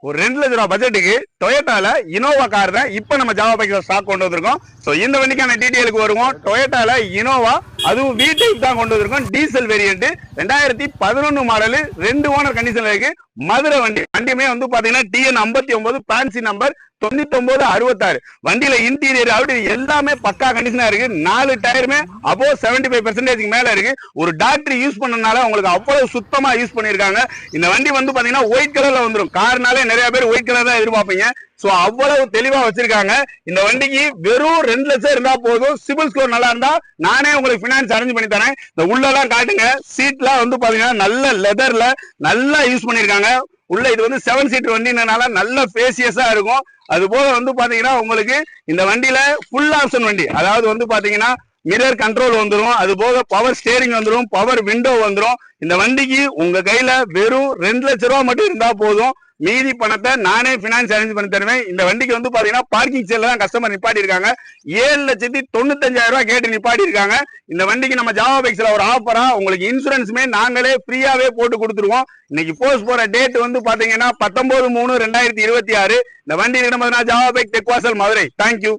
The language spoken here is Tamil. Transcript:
ஒரு 2 லட்சம் ரூபாய் பட்ஜெட்டுக்கு டொயோட்டால இனோவா கார் தான் இப்ப நம்ம ஜாவா பைக்ல ஸ்டாக் கொண்டு வந்திருக்கோம். சோ இந்த வண்டிக்கான டீடைலுக்கு வருவோம். டொயோட்டால இனோவா, அதுவும் V டைப் தான் கொண்டு வந்திருக்கோம். டீசல் வேரியன்ட் 2011 மாடல், 2 ஓனர் கண்டிஷன்ல இருக்கு. மதுரை வண்டி. வண்டியுமே வந்து பாத்தீங்கன்னா TN 59 பேன்சி நம்பர் 9966. வண்டியில இன்டீரியர் அவுட் எல்லாமே பக்கா கண்டிஷனா இருக்கு. 4 டயருமே அபோவ் 75% மேல இருக்கு. ஒரு டாக்டர் யூஸ் பண்ணனால உங்களுக்கு அவ்வளவு சுத்தமா யூஸ் பண்ணிருக்காங்க. இந்த வண்டி வந்து பாத்தீங்கன்னா ஒயிட் கலர்ல வந்துடும். கார்னாலே நிறைய பேர் ஒயிட் கலர் தான் எதிர்பார்ப்பீங்க. சோ அவ்வளவு தெளிவா வச்சிருக்காங்க. இந்த வண்டிக்கு வெறும் 2 லட்சம் இருந்தா போதும். சிபில் ஸ்கோர் நல்லா இருந்தா நானே உங்களுக்கு பினான்ஸ் அரேஞ்ச் பண்ணி தரேன். இந்த உள்ளலாம் காட்டுங்க. சீட்லாம் வந்து பாத்தீங்கன்னா நல்ல லெதர்ல நல்லா யூஸ் பண்ணிருக்காங்க. உள்ள இது வந்து 7 சீட்டர் வண்டினால நல்ல ஸ்பேசியஸா இருக்கும். அது போக வந்து பாத்தீங்கன்னா உங்களுக்கு இந்த வண்டியில ஃபுல் ஆப்ஷன் வண்டி, அதாவது வந்து பாத்தீங்கன்னா மிரர் கண்ட்ரோல் வந்துடும். அது போக பவர் ஸ்டேரிங் வந்துடும், பவர் விண்டோ வந்துடும். இந்த வண்டிக்கு உங்க கையில வெறும் 2 லட்சம் ரூபாய் மட்டும் இருந்தா போதும். மீதி பணத்தை நானே பினான்ஸ் அரேஞ்ச் பண்ணி தருவேன். இந்த வண்டிக்கு வந்து பாத்தீங்கன்னா பார்க்கிங் சேல்ல தான் கஸ்டமர் நிப்பாட்டி இருக்காங்க. 7,95,000 ரூபாய் கேட்டு நிப்பாட்டி இருக்காங்க. இந்த வண்டிக்கு நம்ம ஜாவா பைக்ஸ்ல ஒரு ஆஃபரா உங்களுக்கு இன்சூரன்ஸுமே நாங்களே ஃப்ரீயாவே போட்டு கொடுத்துருவோம். இன்னைக்கு போஸ்ட் போற டேட் வந்து பாத்தீங்கன்னா 19/3/2026. இந்த வண்டி ஜாவா பைக் டெக் வாசல் மதுரை. தேங்க்யூ.